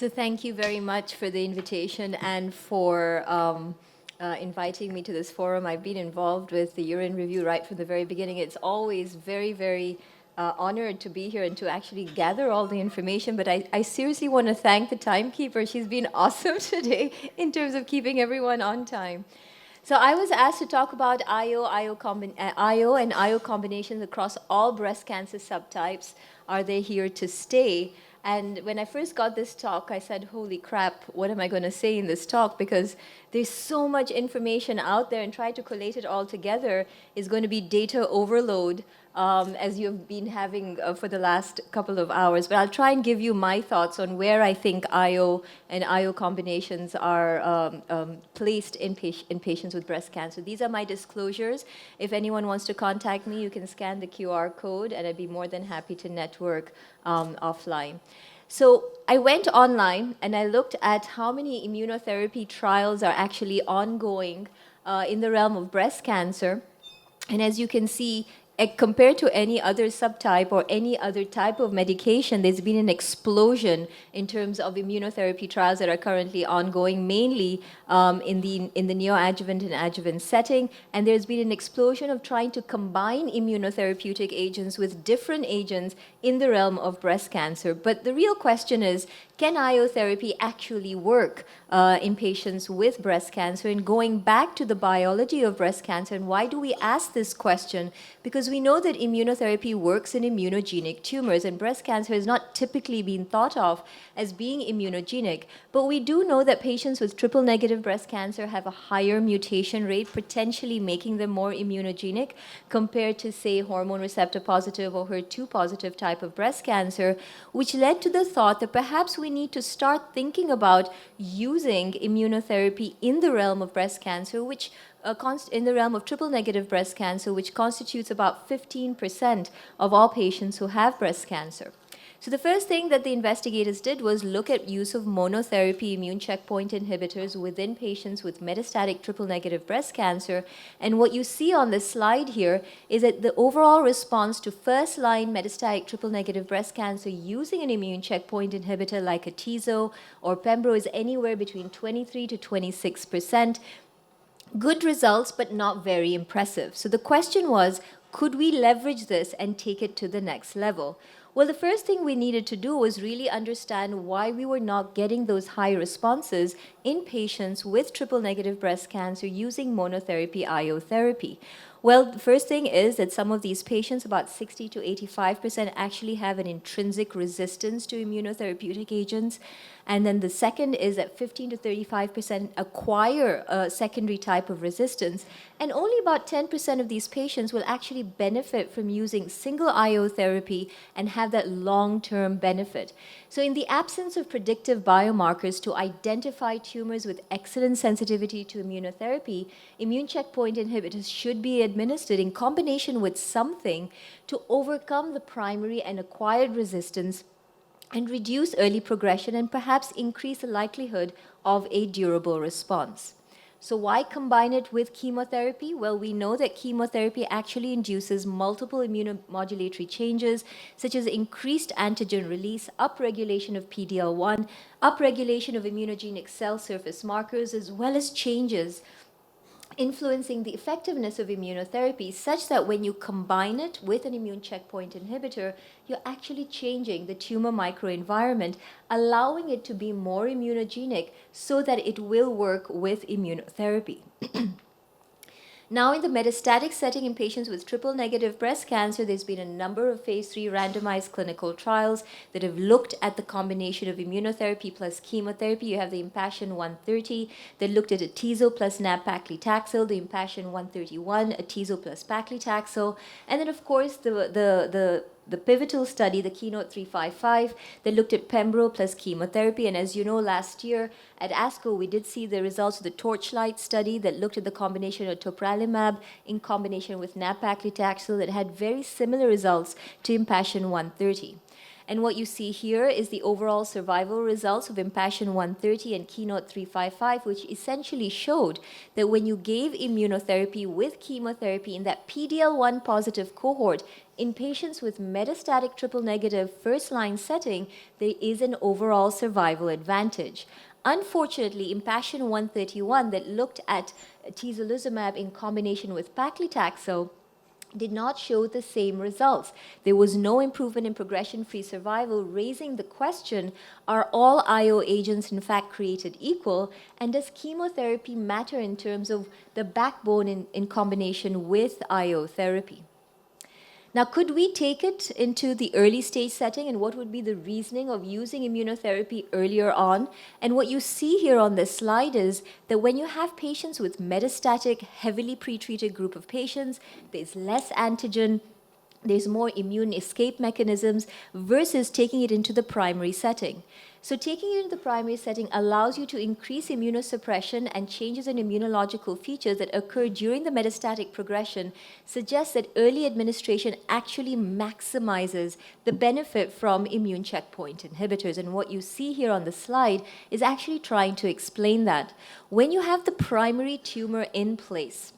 So thank you very much for the invitation and for inviting me to this forum. I've been involved with the Urine Review right from the very beginning. It's always very, very honored to be here and to actually gather all the information. But I seriously want to thank the timekeeper. She's been awesome today in terms of keeping everyone on time. So I was asked to talk about IO and IO combinations across all breast cancer subtypes. Are they here to stay? And when I first got this talk, I said, holy crap, what am I going to say in this talk? Because there's so much information out there, and try to collate it all together is going to be data overload, as you've been having for the last couple of hours. But I'll try and give you my thoughts on where I think IO and IO combinations are placed in patients with breast cancer. These are my disclosures. If anyone wants to contact me, you can scan the QR code, and I'd be more than happy to network offline. So I went online and I looked at how many immunotherapy trials are actually ongoing in the realm of breast cancer. And as you can see, compared to any other subtype or any other type of medication, there's been an explosion in terms of immunotherapy trials that are currently ongoing, mainly in the neoadjuvant and adjuvant setting. And there's been an explosion of trying to combine immunotherapeutic agents with different agents in the realm of breast cancer. But the real question is, can IO therapy actually work in patients with breast cancer? And going back to the biology of breast cancer, and why do we ask this question? Because we know that immunotherapy works in immunogenic tumors, and breast cancer has not typically been thought of as being immunogenic. But we do know that patients with triple-negative breast cancer have a higher mutation rate, potentially making them more immunogenic compared to, say, hormone receptor positive or HER2 positive type of breast cancer, which led to the thought that perhaps we need to start thinking about using immunotherapy in the realm of breast cancer, which in the realm of triple-negative breast cancer, which constitutes about 15% of all patients who have breast cancer. So the first thing that the investigators did was look at use of monotherapy immune checkpoint inhibitors within patients with metastatic triple-negative breast cancer. And what you see on this slide here is that the overall response to first-line metastatic triple-negative breast cancer using an immune checkpoint inhibitor like atezo or pembro is anywhere between 23 to 26%. Good results, but not very impressive. So the question was, could we leverage this and take it to the next level? Well, the first thing we needed to do was really understand why we were not getting those high responses in patients with triple-negative breast cancer using monotherapy IO therapy. Well, the first thing is that some of these patients, about 60 to 85%, actually have an intrinsic resistance to immunotherapeutic agents. And then the second is that 15 to 35% acquire a secondary type of resistance. And only about 10% of these patients will actually benefit from using single IO therapy and have that long-term benefit. So in the absence of predictive biomarkers to identify tumors with excellent sensitivity to immunotherapy, immune checkpoint inhibitors should be administered in combination with something to overcome the primary and acquired resistance and reduce early progression and perhaps increase the likelihood of a durable response. So why combine it with chemotherapy? Well, we know that chemotherapy actually induces multiple immunomodulatory changes, such as increased antigen release, upregulation of PD-L1, upregulation of immunogenic cell surface markers, as well as changes influencing the effectiveness of immunotherapy, such that when you combine it with an immune checkpoint inhibitor, you're actually changing the tumor microenvironment, allowing it to be more immunogenic so that it will work with immunotherapy. Now, in the metastatic setting in patients with triple-negative breast cancer, there's been a number of phase 3 randomized clinical trials that have looked at the combination of immunotherapy plus chemotherapy. You have the Impassion 130 that looked at atezo plus nab-paclitaxel, the Impassion 131, atezo plus paclitaxel, and then, of course, the pivotal study, the Keynote 355, that looked at pembro plus chemotherapy. And as you know, last year at ASCO, we did see the results of the Torchlight study that looked at the combination of topralimab in combination with nab-paclitaxel that had very similar results to Impassion 130. And what you see here is the overall survival results of Impassion 130 and Keynote 355, which essentially showed that when you gave immunotherapy with chemotherapy in that PD-L1 positive cohort, in patients with metastatic triple-negative first-line setting, there is an overall survival advantage. Unfortunately, Impassion 131 that looked at atezolizumab in combination with paclitaxel did not show the same results. There was no improvement in progression-free survival, raising the question, are all IO agents in fact created equal? And does chemotherapy matter in terms of the backbone in combination with IO therapy? Now, could we take it into the early stage setting, and what would be the reasoning of using immunotherapy earlier on? And what you see here on this slide is that when you have patients with metastatic, heavily pretreated group of patients, there's less antigen, there's more immune escape mechanisms versus taking it into the primary setting. So taking it into the primary setting allows you to increase immunosuppression, and changes in immunological features that occur during the metastatic progression suggests that early administration actually maximizes the benefit from immune checkpoint inhibitors. And what you see here on the slide is actually trying to explain that. When you have the primary tumor in place,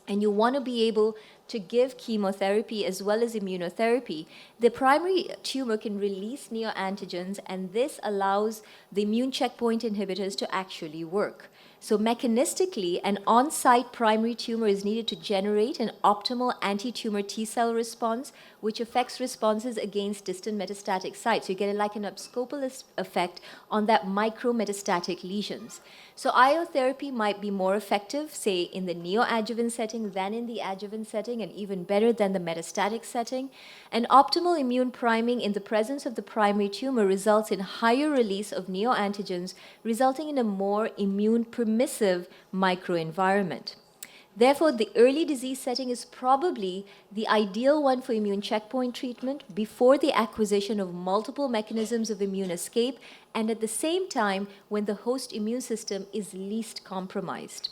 and you want to be able to give chemotherapy as well as immunotherapy, the primary tumor can release neoantigens, and this allows the immune checkpoint inhibitors to actually work. So mechanistically, an on-site primary tumor is needed to generate an optimal anti-tumor T-cell response, which affects responses against distant metastatic sites. So you get like an abscopal effect on that micrometastatic lesions. So IO therapy might be more effective, say, in the neoadjuvant setting than in the adjuvant setting, and even better than the metastatic setting. And optimal immune priming in the presence of the primary tumor results in higher release of neoantigens, resulting in a more immune permissive microenvironment. Therefore, the early disease setting is probably the ideal one for immune checkpoint treatment before the acquisition of multiple mechanisms of immune escape, and at the same time when the host immune system is least compromised.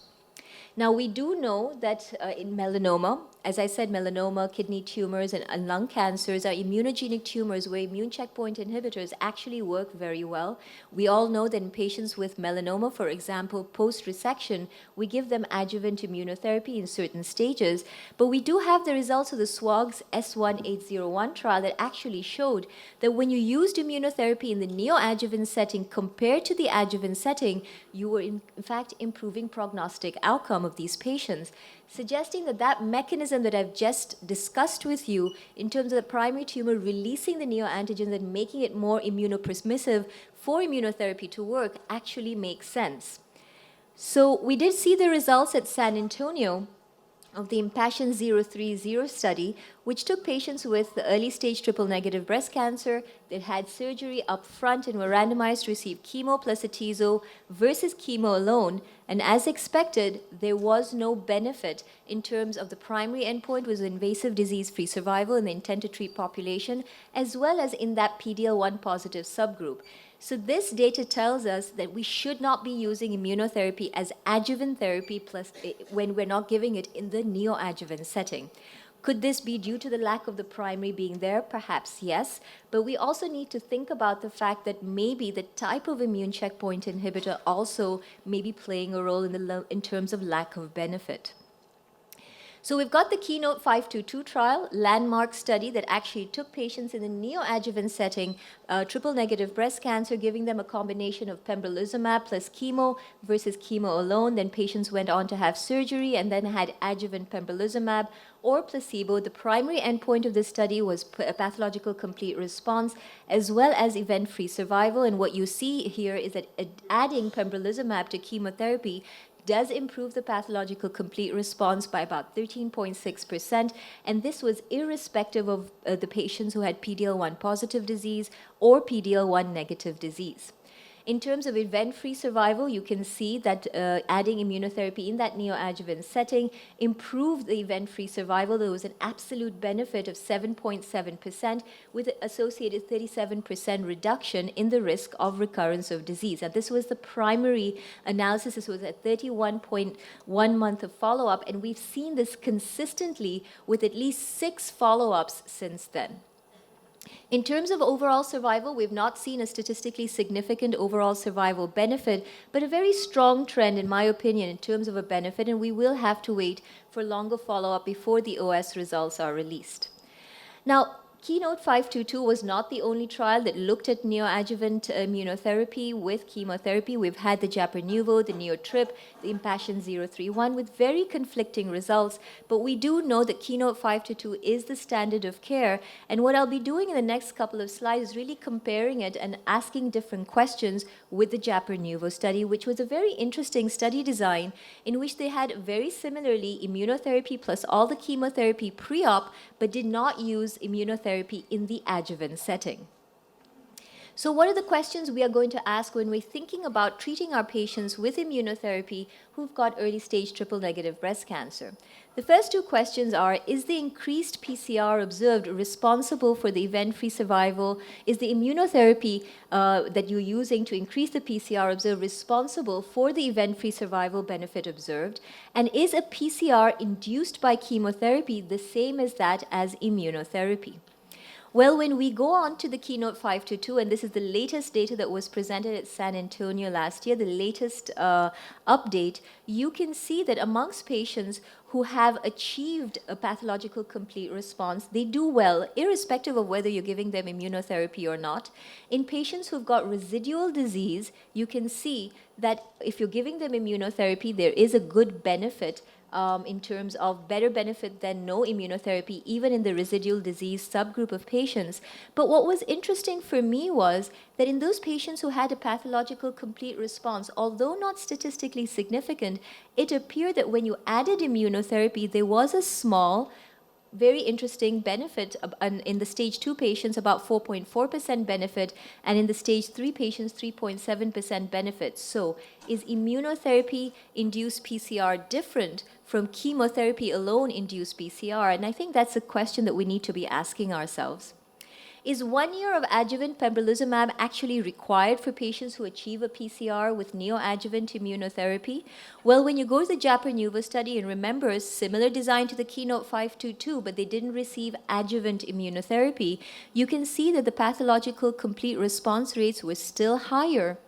Now, we do know that in melanoma, as I said, melanoma, kidney tumors, and lung cancers are immunogenic tumors where immune checkpoint inhibitors actually work very well. We all know that in patients with melanoma, for example, post-resection, we give them adjuvant immunotherapy in certain stages, but we do have the results of the SWOG's S1801 trial that actually showed that when you used immunotherapy in the neoadjuvant setting compared to the adjuvant setting, you were in fact improving prognostic outcome of these patients, suggesting that that mechanism that I've just discussed with you in terms of the primary tumor releasing the neoantigens and making it more immunopermissive for immunotherapy to work actually makes sense. So we did see the results at San Antonio of the Impassion 030 study, which took patients with early stage triple-negative breast cancer that had surgery up front and were randomized to receive chemo plus atezo versus chemo alone. And as expected, there was no benefit in terms of the primary endpoint was invasive disease-free survival in the intent to treat population, as well as in that PD-L1 positive subgroup. So this data tells us that we should not be using immunotherapy as adjuvant therapy plus when we're not giving it in the neoadjuvant setting. Could this be due to the lack of the primary being there? Perhaps yes, but we also need to think about the fact that maybe the type of immune checkpoint inhibitor also may be playing a role in terms of lack of benefit. So we've got the Keynote 522 trial, landmark study that actually took patients in the neoadjuvant setting, triple-negative breast cancer, giving them a combination of pembrolizumab plus chemo versus chemo alone. Then patients went on to have surgery and then had adjuvant pembrolizumab or placebo. The primary endpoint of this study was a pathological complete response as well as event-free survival. And what you see here is that adding pembrolizumab to chemotherapy does improve the pathological complete response by about 13.6%, and this was irrespective of the patients who had PD-L1 positive disease or PD-L1 negative disease. In terms of event-free survival, you can see that adding immunotherapy in that neoadjuvant setting improved the event-free survival. There was an absolute benefit of 7.7% with associated 37% reduction in the risk of recurrence of disease. And this was the primary analysis. This was at 31.1 month of follow-up, and we've seen this consistently with at least 6 follow-ups since then. In terms of overall survival, we've not seen a statistically significant overall survival benefit, but a very strong trend, in my opinion, in terms of a benefit, and we will have to wait for longer follow-up before the OS results are released. Now, Keynote 522 was not the only trial that looked at neoadjuvant immunotherapy with chemotherapy. We've had the Japernuvo, the NeoTrip, the Impassion 031 with very conflicting results, but we do know that Keynote 522 is the standard of care, and what I'll be doing in the next couple of slides is really comparing it and asking different questions with the Japernuvo study, which was a very interesting study design in which they had very similarly immunotherapy plus all the chemotherapy pre-op, but did not use immunotherapy in the adjuvant setting. So what are the questions we are going to ask when we're thinking about treating our patients with immunotherapy who've got early stage triple negative breast cancer? The first two questions are, is the increased PCR observed responsible for the event-free survival? Is the immunotherapy that you're using to increase the PCR observed responsible for the event-free survival benefit observed? And is a PCR induced by chemotherapy the same as that as immunotherapy? Well, when we go on to the Keynote 522, and this is the latest data that was presented at San Antonio last year, the latest update, you can see that amongst patients who have achieved a pathological complete response, they do well, irrespective of whether you're giving them immunotherapy or not. In patients who've got residual disease, you can see that if you're giving them immunotherapy, there is a good benefit in terms of better benefit than no immunotherapy, even in the residual disease subgroup of patients. But what was interesting for me was that in those patients who had a pathological complete response, although not statistically significant, it appeared that when you added immunotherapy, there was a small, very interesting benefit in the stage 2 patients, about 4.4% benefit, and in the stage 3 patients, 3.7% benefit. So is immunotherapy induced PCR different from chemotherapy alone induced PCR? And I think that's a question that we need to be asking ourselves. Is 1 year of adjuvant pembrolizumab actually required for patients who achieve a PCR with neoadjuvant immunotherapy? Well, when you go to the Japernuvo study, and remember, similar design to the Keynote 522, but they didn't receive adjuvant immunotherapy, you can see that the pathological complete response rates were still higher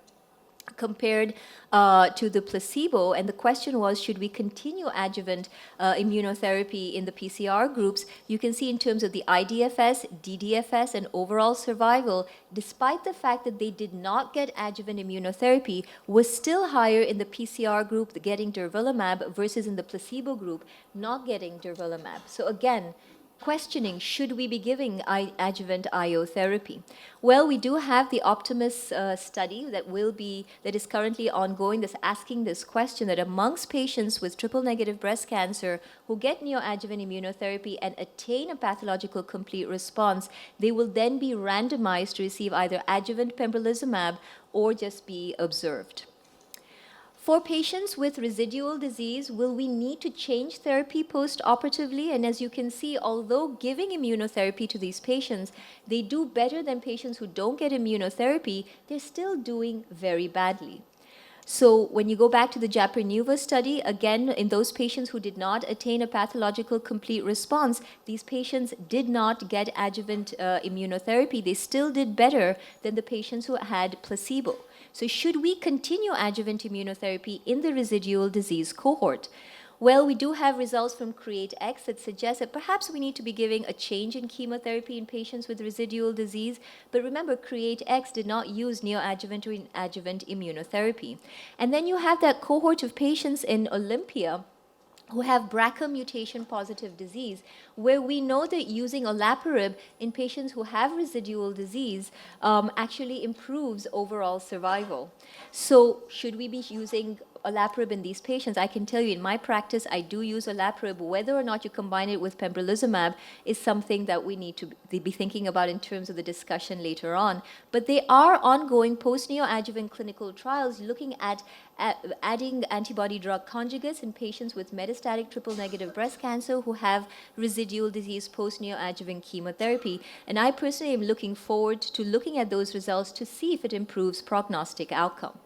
compared to the placebo, and the question was, should we continue adjuvant immunotherapy in the PCR groups? You can see in terms of the IDFS, DDFS, and overall survival, despite the fact that they did not get adjuvant immunotherapy, was still higher in the PCR group getting durvalumab versus in the placebo group not getting durvalumab. So again, questioning, should we be giving adjuvant IO therapy? Well, we do have the Optimus study that is currently ongoing that's asking this question, that amongst patients with triple negative breast cancer who get neoadjuvant immunotherapy and attain a pathological complete response, they will then be randomized to receive either adjuvant pembrolizumab or just be observed. For patients with residual disease, will we need to change therapy post-operatively? And as you can see, although giving immunotherapy to these patients, they do better than patients who don't get immunotherapy, they're still doing very badly. So when you go back to the Japernuvo study, again, in those patients who did not attain a pathological complete response, these patients did not get adjuvant immunotherapy. They still did better than the patients who had placebo. So should we continue adjuvant immunotherapy in the residual disease cohort? Well, we do have results from CREATE-X that suggest that perhaps we need to be giving a change in chemotherapy in patients with residual disease. But remember, CREATE-X did not use neoadjuvant or adjuvant immunotherapy. And then you have that cohort of patients in Olympia who have BRCA mutation positive disease, where we know that using olaparib in patients who have residual disease actually improves overall survival. So should we be using olaparib in these patients? I can tell you in my practice, I do use olaparib. Whether or not you combine it with pembrolizumab is something that we need to be thinking about in terms of the discussion later on. But they are ongoing post-neoadjuvant clinical trials looking at adding antibody drug conjugates in patients with metastatic triple-negative breast cancer who have residual disease post-neoadjuvant chemotherapy. And I personally am looking forward to looking at those results to see if it improves prognostic outcome.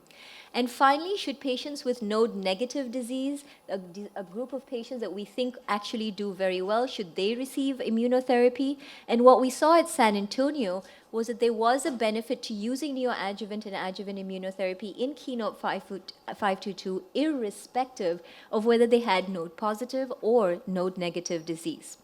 And finally, should patients with node-negative disease, a group of patients that we think actually do very well, should they receive immunotherapy? And what we saw at San Antonio was that there was a benefit to using neoadjuvant and adjuvant immunotherapy in Keynote 522, irrespective of whether they had node-positive or node-negative disease.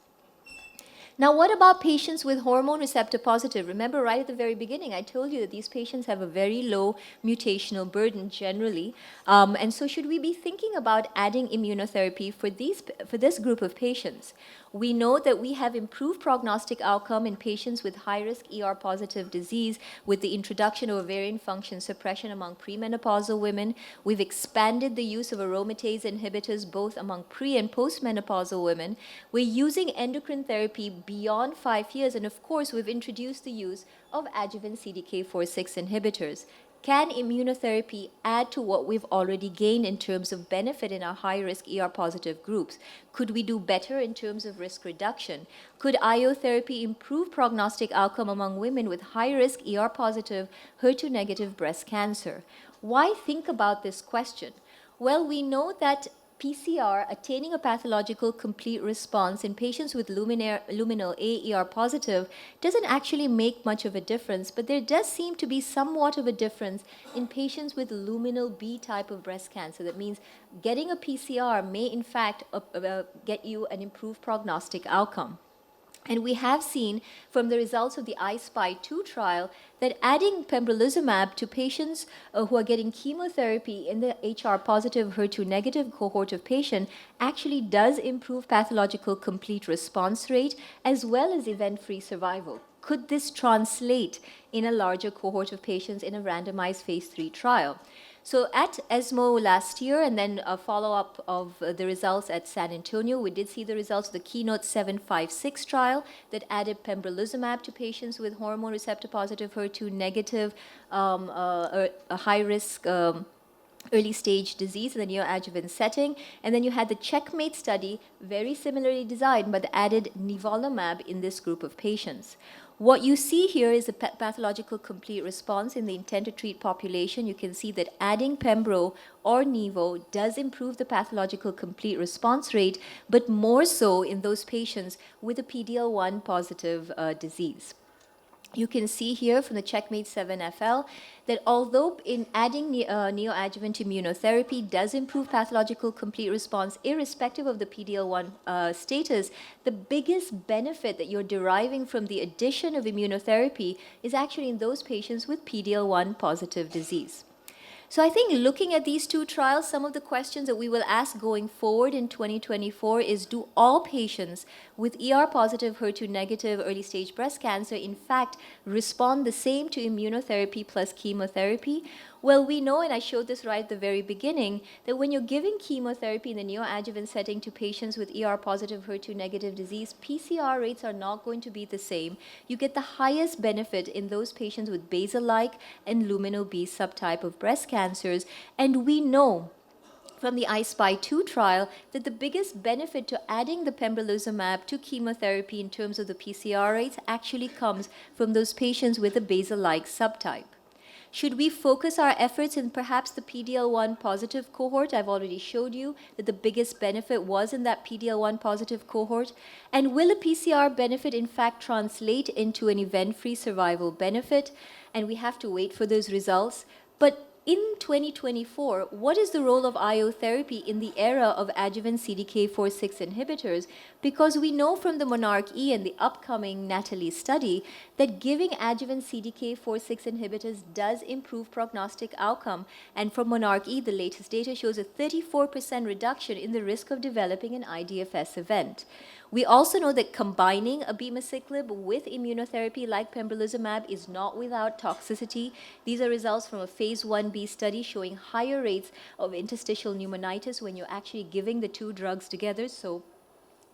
Now, what about patients with hormone receptor positive? Remember, right at the very beginning, I told you that these patients have a very low mutational burden generally. And so should we be thinking about adding immunotherapy for this group of patients? We know that we have improved prognostic outcome in patients with high-risk ER-positive disease with the introduction of ovarian function suppression among premenopausal women. We've expanded the use of aromatase inhibitors both among pre- and postmenopausal women. We're using endocrine therapy beyond 5 years, and of course, we've introduced the use of adjuvant CDK4/6 inhibitors. Can immunotherapy add to what we've already gained in terms of benefit in our high-risk ER-positive groups? Could we do better in terms of risk reduction? Could IO therapy improve prognostic outcome among women with high-risk ER-positive, HER2-negative breast cancer? Why think about this question? Well, we know that PCR attaining a pathological complete response in patients with luminal AER positive doesn't actually make much of a difference, but there does seem to be somewhat of a difference in patients with luminal B type of breast cancer. That means getting a PCR may in fact get you an improved prognostic outcome. And we have seen from the results of the I-SPY 2 trial that adding pembrolizumab to patients who are getting chemotherapy in the HR-positive, HER2-negative cohort of patients actually does improve pathological complete response rate as well as event-free survival. Could this translate in a larger cohort of patients in a randomized phase 3 trial? So at ESMO last year, and then a follow-up of the results at San Antonio, we did see the results of the Keynote 756 trial that added pembrolizumab to patients with hormone receptor positive, HER2 negative, a high-risk early stage disease in the neoadjuvant setting. And then you had the Checkmate study, very similarly designed, but added nivolumab in this group of patients. What you see here is a pathological complete response in the intent to treat population. You can see that adding pembro or nivo does improve the pathological complete response rate, but more so in those patients with a PD-L1 positive disease. You can see here from the Checkmate 7FL that although in adding neoadjuvant immunotherapy does improve pathological complete response irrespective of the PD-L1 status, the biggest benefit that you're deriving from the addition of immunotherapy is actually in those patients with PD-L1 positive disease. So I think looking at these two trials, some of the questions that we will ask going forward in 2024 is, do all patients with ER-positive, HER2-negative early-stage breast cancer in fact respond the same to immunotherapy plus chemotherapy? Well, we know, and I showed this right at the very beginning, that when you're giving chemotherapy in the neoadjuvant setting to patients with ER-positive, HER2-negative disease, PCR rates are not going to be the same. You get the highest benefit in those patients with basal-like and luminal B subtype of breast cancers, and we know from the I-SPY 2 trial that the biggest benefit to adding the pembrolizumab to chemotherapy in terms of the PCR rates actually comes from those patients with a basal-like subtype. Should we focus our efforts in perhaps the PD-L1 positive cohort? I've already showed you that the biggest benefit was in that PD-L1 positive cohort. And will a PCR benefit in fact translate into an event-free survival benefit? And we have to wait for those results. But in 2024, what is the role of IO therapy in the era of adjuvant CDK4/6 inhibitors? Because we know from the Monarch-E and the upcoming Natalie study that giving adjuvant CDK4/6 inhibitors does improve prognostic outcome. And from Monarch-E, the latest data shows a 34% reduction in the risk of developing an IDFS event. We also know that combining abemaciclib with immunotherapy like pembrolizumab is not without toxicity. These are results from a phase 1b study showing higher rates of interstitial pneumonitis when you're actually giving the two drugs together. So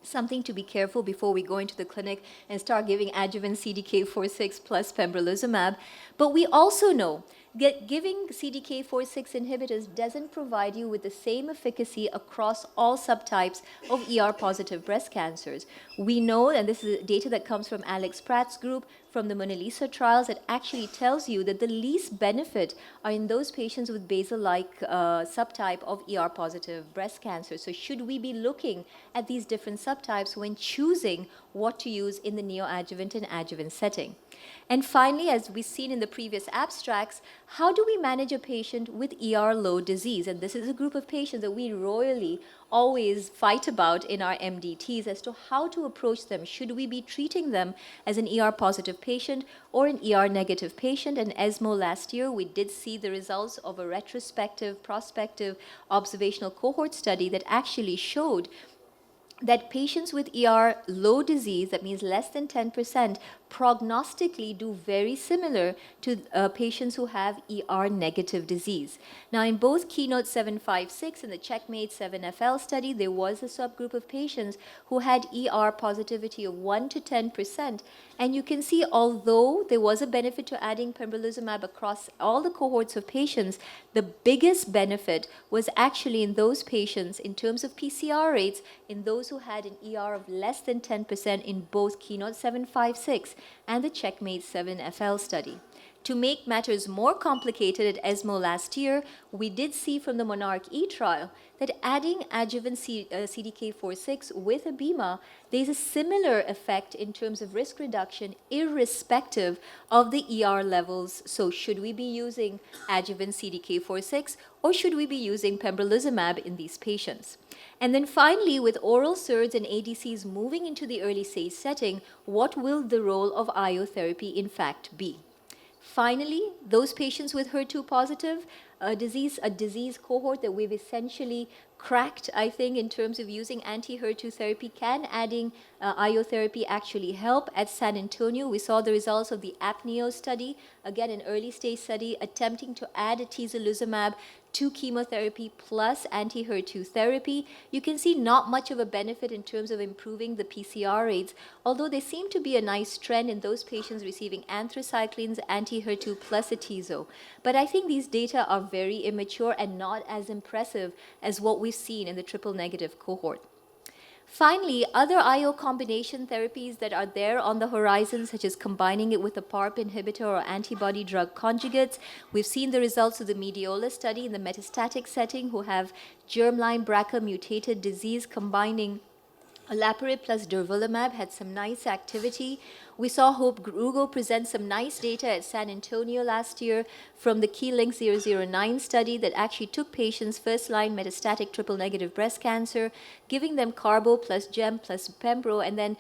something to be careful before we go into the clinic and start giving adjuvant CDK4/6 plus pembrolizumab. But we also know Giving CDK4/6 inhibitors doesn't provide you with the same efficacy across all subtypes of ER-positive breast cancers. We know, and this is data that comes from Alex Pratt's group, from the Mona Lisa trials, that actually tells you that the least benefit are in those patients with basal-like subtype of ER-positive breast cancer. So should we be looking at these different subtypes when choosing what to use in the neoadjuvant and adjuvant setting? And finally, as we've seen in the previous abstracts, how do we manage a patient with ER-low disease? And this is a group of patients that we royally always fight about in our MDTs as to how to approach them. Should we be treating them as an ER-positive patient or an ER-negative patient? And ESMO last year, we did see the results of a retrospective, prospective observational cohort study that actually showed that patients with ER low disease, that means less than 10%, prognostically do very similar to patients who have ER negative disease. Now, in both Keynote 756 and the Checkmate 7FL study, there was a subgroup of patients who had ER positivity of 1 to 10%. And you can see, although there was a benefit to adding pembrolizumab across all the cohorts of patients, the biggest benefit was actually in those patients in terms of PCR rates in those who had an ER of less than 10% in both Keynote 756 and the Checkmate 7FL study. To make matters more complicated, at ESMO last year, we did see from the Monarch E trial that adding adjuvant CDK4/6 with a BEMA, there's a similar effect in terms of risk reduction irrespective of the ER levels. So should we be using adjuvant CDK4/6 or should we be using pembrolizumab in these patients? And then finally, with oral SERDs and ADCs moving into the early stage setting, what will the role of IO therapy in fact be? Finally, those patients with HER2 positive a disease cohort that we've essentially cracked, I think, in terms of using anti-HER2 therapy. Can adding IO therapy actually help? At San Antonio, we saw the results of the APNEO study, again an early stage study attempting to add atezolizumab to chemotherapy plus anti-HER2 therapy. You can see not much of a benefit in terms of improving the PCR rates, although there seemed to be a nice trend in those patients receiving anthracyclines, anti-HER2 plus atezo. But I think these data are very immature and not as impressive as what we've seen in the triple negative cohort. Finally, other IO combination therapies that are there on the horizon, such as combining it with a PARP inhibitor or antibody drug conjugates. We've seen the results of the Mediola study in the metastatic setting who have germline BRCA mutated disease. Combining olaparib plus durvalumab had some nice activity. We saw Hope Grugo present some nice data at San Antonio last year from the KeyLink 009 study that actually took patients first-line metastatic triple-negative breast cancer, giving them carbo plus gem plus pembro, and then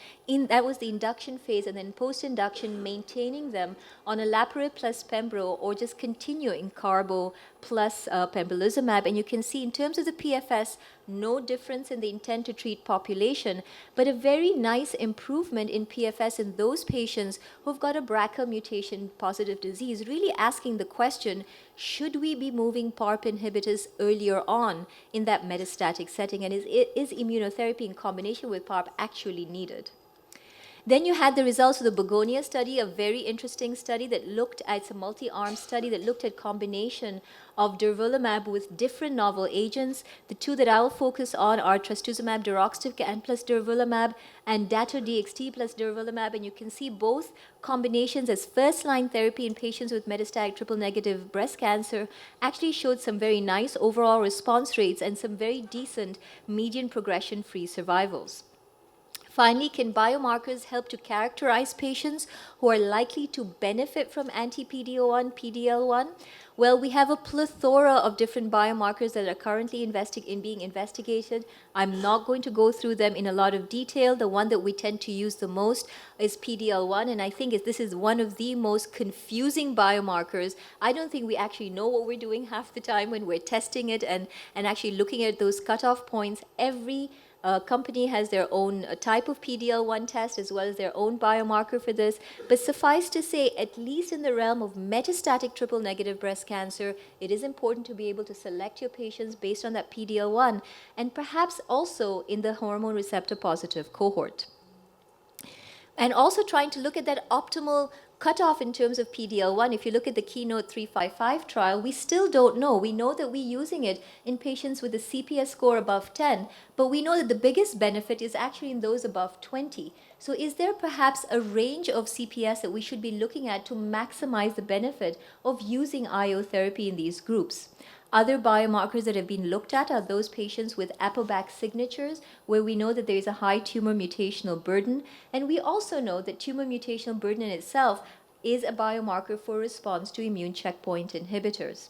that was the induction phase, and then post-induction maintaining them on olaparib plus pembro or just continuing carbo plus pembrolizumab. And you can see in terms of the PFS, no difference in the intent to treat population, but a very nice improvement in PFS in those patients who've got a BRCA mutation positive disease, really asking the question, should we be moving PARP inhibitors earlier on in that metastatic setting, and is immunotherapy in combination with PARP actually needed? Then you had the results of the Begonia study, a very interesting study that looked at, it's a multi-arm study that looked at combination of durvalumab with different novel agents. The two that I'll focus on are trastuzumab deruxtecan plus durvalumab and Dato-DXd plus durvalumab. And you can see both combinations as first-line therapy in patients with metastatic triple-negative breast cancer actually showed some very nice overall response rates and some very decent median progression-free survivals. Finally, can biomarkers help to characterize patients who are likely to benefit from anti-PD-L1, PD-L1? Well, we have a plethora of different biomarkers that are currently being investigated. I'm not going to go through them in a lot of detail. The one that we tend to use the most is PD-L1, and I think this is one of the most confusing biomarkers. I don't think we actually know what we're doing half the time when we're testing it and actually looking at those cutoff points. Every company has their own type of PD-L1 test as well as their own biomarker for this. But suffice to say, at least in the realm of metastatic triple-negative breast cancer, it is important to be able to select your patients based on that PD-L1 and perhaps also in the hormone receptor positive cohort. And also trying to look at that optimal cutoff in terms of PD-L1, if you look at the Keynote 355 trial, we still don't know. We know that we're using it in patients with a CPS score above 10, but we know that the biggest benefit is actually in those above 20. So is there perhaps a range of CPS that we should be looking at to maximize the benefit of using IO therapy in these groups? Other biomarkers that have been looked at are those patients with APOBAC signatures, where we know that there is a high tumor mutational burden. And we also know that tumor mutational burden in itself is a biomarker for response to immune checkpoint inhibitors.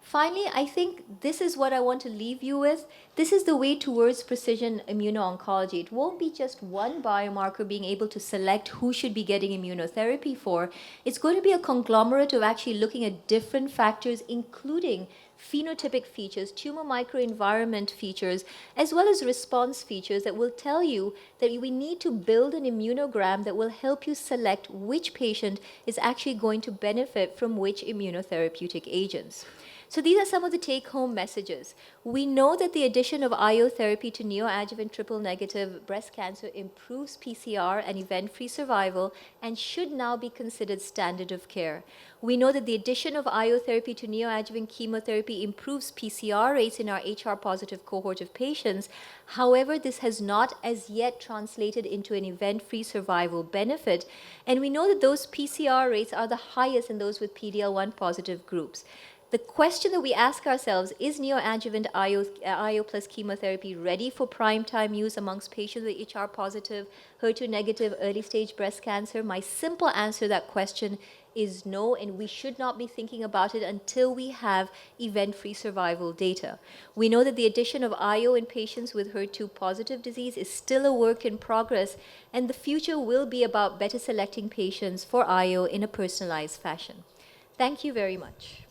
Finally, I think this is what I want to leave you with. This is the way towards precision immuno-oncology. It won't be just one biomarker being able to select who should be getting immunotherapy for. It's going to be a conglomerate of actually looking at different factors, including phenotypic features, tumor microenvironment features, as well as response features that will tell you that we need to build an immunogram that will help you select which patient is actually going to benefit from which immunotherapeutic agents. So these are some of the take-home messages. We know that the addition of IO therapy to neoadjuvant triple-negative breast cancer improves PCR and event-free survival and should now be considered standard of care. We know that the addition of IO therapy to neoadjuvant chemotherapy improves PCR rates in our HR-positive cohort of patients. However, this has not as yet translated into an event-free survival benefit. And we know that those PCR rates are the highest in those with PD-L1 positive groups. The question that we ask ourselves, is neoadjuvant IO plus chemotherapy ready for prime time use amongst patients with HR positive, HER2 negative early stage breast cancer? My simple answer to that question is no, and we should not be thinking about it until we have event-free survival data. We know that the addition of IO in patients with HER2 positive disease is still a work in progress, and the future will be about better selecting patients for IO in a personalized fashion. Thank you very much.